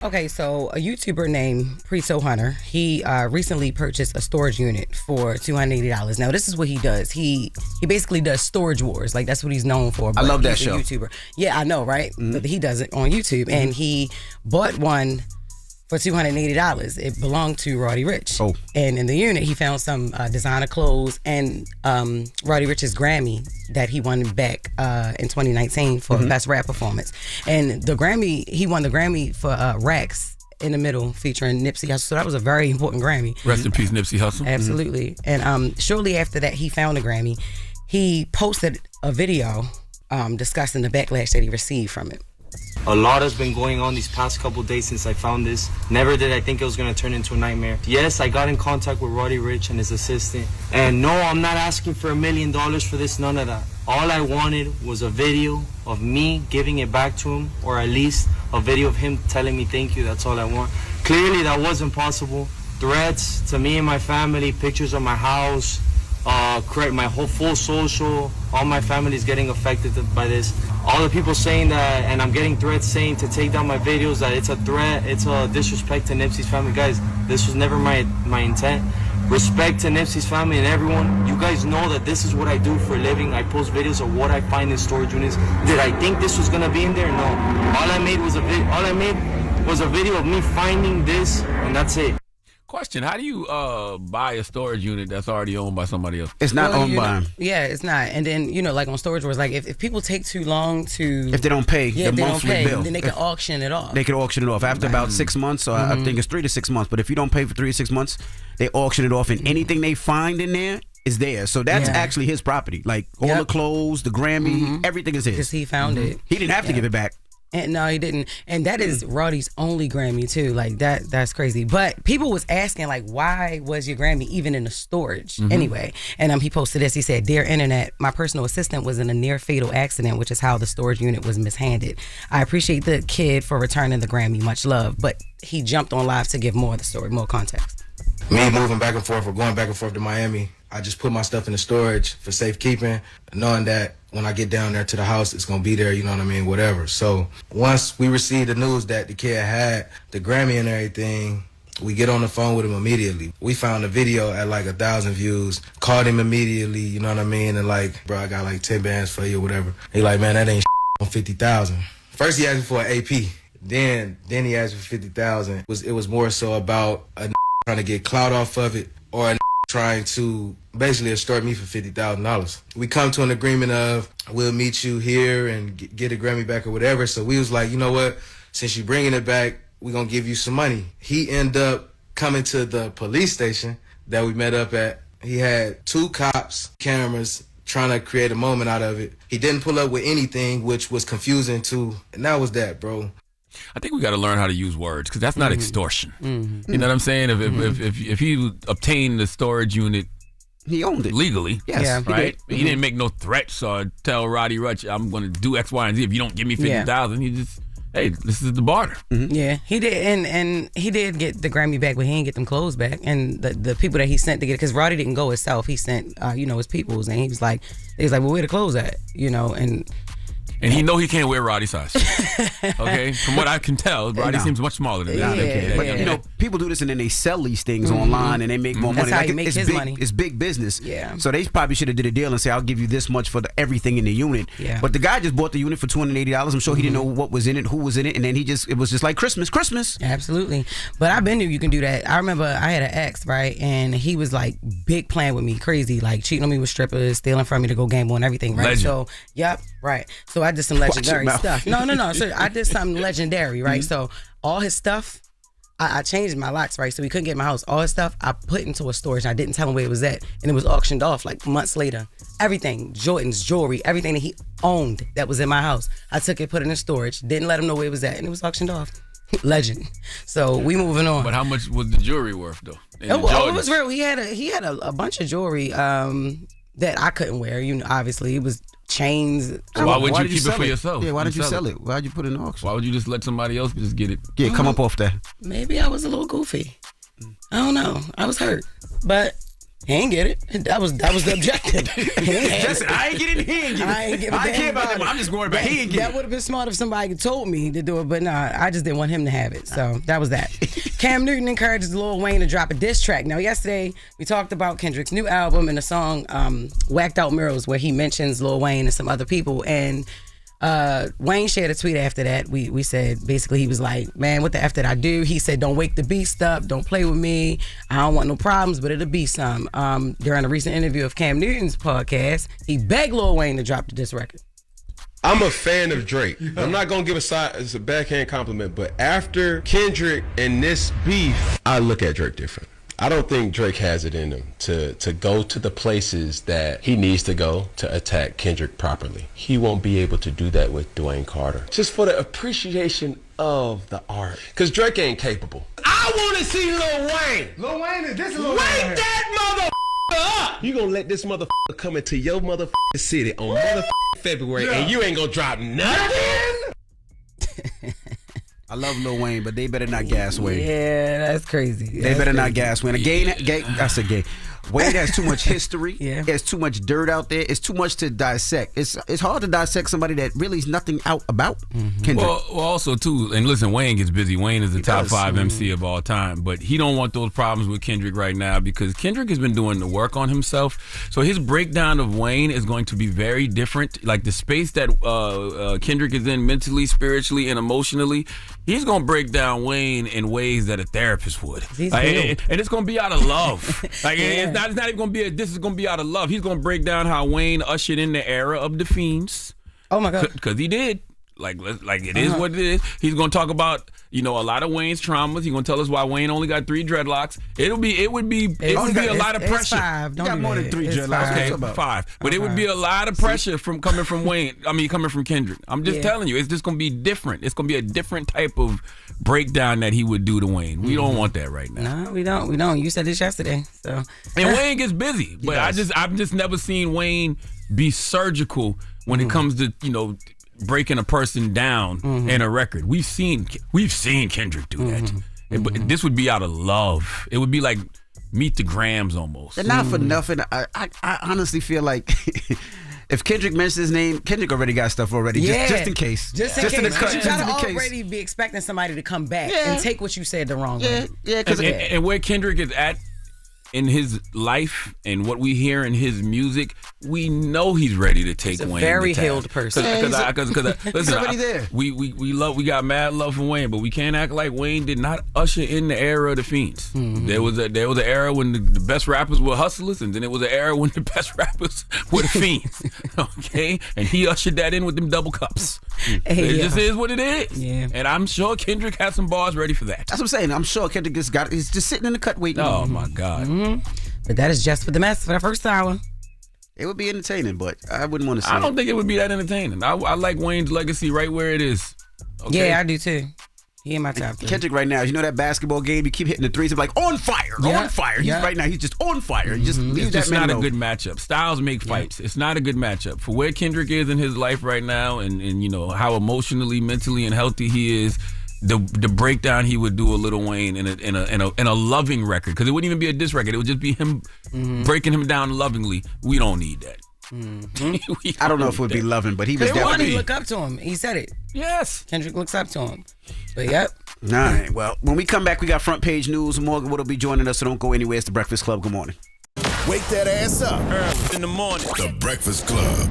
Okay, so a YouTuber named Preso Hunter, he recently purchased a storage unit for $280. Now, this is what he does. He basically does storage wars. Like, that's what he's known for. I love that show. YouTuber. Yeah, I know, right? But he does it on YouTube. And he bought one for $280. It belonged to Roddy Ricch. Oh. And in the unit, he found some designer clothes and Roddy Ricch's Grammy that he won back in 2019 for Best Rap Performance. And the Grammy, he won the Grammy for Roques in the Middle featuring Nipsey Hussle. So that was a very important Grammy. Rest in peace, Nipsey Hussle. Absolutely. And shortly after that, he found the Grammy. He posted a video discussing the backlash that he received from it. A lot has been going on these past couple days since I found this. Never did I think it was going to turn into a nightmare. Yes, I got in contact with Roddy Ricch and his assistant. And no, I'm not asking for $1 million for this, none of that. All I wanted was a video of me giving it back to him, or at least a video of him telling me thank you. That's all I want. Clearly, that wasn't possible. Threats to me and my family, pictures of my house, correct my whole full social, all my family is getting affected by this. All the people saying that, and I'm getting threats saying to take down my videos, that it's a threat, it's a disrespect to Nipsey's family. Guys, this was never my intent. Respect to Nipsey's family and everyone. You guys know that this is what I do for a living. I post videos of what I find in storage units. Did I think this was gonna be in there? No. All I made was a video of me finding this, and that's it. Question: how do you buy a storage unit that's already owned by somebody else? It's not owned by him. Yeah, it's not. And then, like on Storage Wars, like if people take too long to... If they don't pay the monthly bill. Then they can auction it off. They can auction it off after about 6 months. So I think it's 3 to 6 months. But if you don't pay for 3 to 6 months, they auction it off, and anything they find in there is theirs. So that's actually his property. Like all the clothes, the Grammy, everything is his. Because he found it. He didn't have to give it back. And no, he didn't. And that is Roddy's only Grammy too. Like that's crazy. But people was asking, like, why was your Grammy even in the storage anyway? And he posted this. He said, "Dear Internet, my personal assistant was in a near fatal accident, which is how the storage unit was mishandled. I appreciate the kid for returning the Grammy. Much love." But he jumped on live to give more of the story, more context. Me moving back and forth or going back and forth to Miami, I just put my stuff in the storage for safekeeping, knowing that when I get down there to the house, it's going to be there, you know what I mean, whatever. So once we received the news that the kid had the Grammy and everything, we get on the phone with him immediately. We found the video at like 1,000 views, called him immediately, you know what I mean, and like, bro, I got like 10 bands for you or whatever. He like, man, that ain't on 50,000. First he asked me for an AP, then he asked me for 50,000. It was more so about a trying to get clout off of it, or a trying to basically extort me for $50,000. We come to an agreement of, we'll meet you here and get a Grammy back or whatever. So we was like, you know what, since you bringing it back, we're going to give you some money. He ended up coming to the police station that we met up at. He had 2 cops, cameras, trying to create a moment out of it. He didn't pull up with anything, which was confusing too. And that was that, bro. I think we got to learn how to use words, because that's not extortion. You know what I'm saying? If he obtained the storage unit, he owned it legally. Yes, yeah, right. He didn't make no threats or tell Roddy Ricch, "I'm going to do X, Y, and Z if you don't give me 50,000." He just, hey, this is the barter. Yeah, he did, and he did get the Grammy back, but he didn't get them clothes back. And the people that he sent to get it, because Roddy didn't go himself, he sent his peoples, and he was like, well, where the clothes at? And he know he can't wear Roddy's size. Okay? From what I can tell, Roddy seems much smaller than that. But people do this and then they sell these things online and they make more money. That's how he makes his money. It's big business. Yeah. So they probably should have did a deal and say, I'll give you this much for everything in the unit. Yeah. But the guy just bought the unit for $280. I'm sure he didn't know what was in it, who was in it, and then it was just like Christmas. Absolutely. But I've been knew you can do that. I remember I had an ex, right? And he was like big playing with me, crazy, like cheating on me with strippers, stealing from me to go gamble and everything, right? Legend. So, yep, right. So I did some legendary stuff. No. So I did something legendary, right? So all his stuff, I changed my locks, right? So he couldn't get in my house. All his stuff, I put into a storage. I didn't tell him where it was at. And it was auctioned off like months later. Everything, Jordan's jewelry, everything that he owned that was in my house, I took it, put it in storage, didn't let him know where it was at, and it was auctioned off. Legend. So we moving on. But how much was the jewelry worth, though? It was real. He had a bunch of jewelry that I couldn't wear. Obviously, it was chains. So why would you keep it for yourself? Yeah, why did you sell it? Why did you put it in auction? Why would you just let somebody else just get it? Yeah, come up off that. Maybe I was a little goofy. I don't know. I was hurt, but He ain't get it. That was the objective. I ain't get it. He ain't get it. I ain't care about him. I'm just worried about he ain't get it. That would have been smart if somebody told me to do it, but nah, I just didn't want him to have it. So that was that. Cam Newton encourages Lil Wayne to drop a diss track. Now, yesterday we talked about Kendrick's new album and the song "Whacked Out Murals," where he mentions Lil Wayne and some other people, and Wayne shared a tweet after that. We said basically he was like, man, what the F did I do? He said, don't wake the beast up, don't play with me, I don't want no problems, but it'll be some. During a recent interview of Cam Newton's podcast, he begged Lil Wayne to drop this record. I'm a fan of Drake. I'm not gonna give it's a backhand compliment, but after Kendrick and this beef, I look at Drake different. I don't think Drake has it in him to go to the places that he needs to go to attack Kendrick properly. He won't be able to do that with Dwayne Carter. Just for the appreciation of the art. Because Drake ain't capable. I want to see Lil Wayne. Lil Wayne is this Lil Wayne? Wake that motherfucker up. You gonna let this motherfucker come into your motherfucking city on motherfucking February and you ain't gonna drop nothing? I love Lil Wayne, but they better not gas Wayne. Yeah, that's crazy. They better not gas Wayne. I said gay. Wayne has too much history. Yeah. There's too much dirt out there. It's too much to dissect. It's hard to dissect somebody that really is nothing out about. Kendrick. Well, also too, and listen, Wayne gets busy. Wayne is the top 5 MC of all time, but he don't want those problems with Kendrick right now because Kendrick has been doing the work on himself. So his breakdown of Wayne is going to be very different. Like the space that Kendrick is in mentally, spiritually, and emotionally, he's gonna break down Wayne in ways that a therapist would. And it's gonna be out of love. Like it's not even gonna be this is gonna be out of love. He's gonna break down how Wayne ushered in the era of the Fiends. Oh my God. Because he did. Like it is what it is. He's gonna talk about, a lot of Wayne's traumas. He's gonna tell us why Wayne only got 3 dreadlocks. It would be a lot of pressure. 5. Don't got more than 3 dreadlocks. Okay, 5. But it would be a lot of pressure coming from Wayne. Coming from Kendrick. I'm just telling you, it's just gonna be different. It's gonna be a different type of breakdown that he would do to Wayne. We don't want that right now. No, we don't. You said this yesterday. So and Wayne gets busy, but I've just never seen Wayne be surgical when it comes to breaking a person down in a record. We've seen Kendrick do that. But this would be out of love. It would be like Meet the Grams almost. And not for nothing, I honestly feel like if Kendrick mentions his name, Kendrick already got stuff already. Just in case. Just in case. You gotta already be expecting somebody to come back and take what you said the wrong way. Yeah, and where Kendrick is at in his life and what we hear in his music, we know he's ready to take Wayne. Very healed person. Because listen, already there. We got mad love for Wayne, but we can't act like Wayne did not usher in the era of the Fiends. There was an era when the best rappers were hustlers, and then it was an era when the best rappers were the Fiends. Okay, and he ushered that in with them double cups. It just is what it is. Yeah. And I'm sure Kendrick has some bars ready for that. That's what I'm saying. I'm sure Kendrick he's just sitting in the cut waiting. Oh my God. But that is Jess With The Mess for the first hour. It would be entertaining, but I wouldn't want to say I don't think it would be that entertaining. I like Wayne's legacy right where it is. Okay? Yeah, I do too. He in my top 3. Kendrick right now, that basketball game, you keep hitting the threes, like on fire, on fire. Right now, he's just on fire. Just leave it's just not a good matchup. Styles make fights. It's not a good matchup. For where Kendrick is in his life right now and how emotionally, mentally, and healthy he is, the breakdown he would do a Lil Wayne in a loving record, because it wouldn't even be a diss record. It would just be him breaking him down lovingly. We don't need that. I don't know if it would be loving, but he was definitely look up to him. He said it. Yes, Kendrick looks up to him. But yep. All right. Well, when we come back, we got front page news. Morgan will be joining us, so don't go anywhere. It's the Breakfast Club. Good morning. Wake that ass up early in the morning. The Breakfast Club.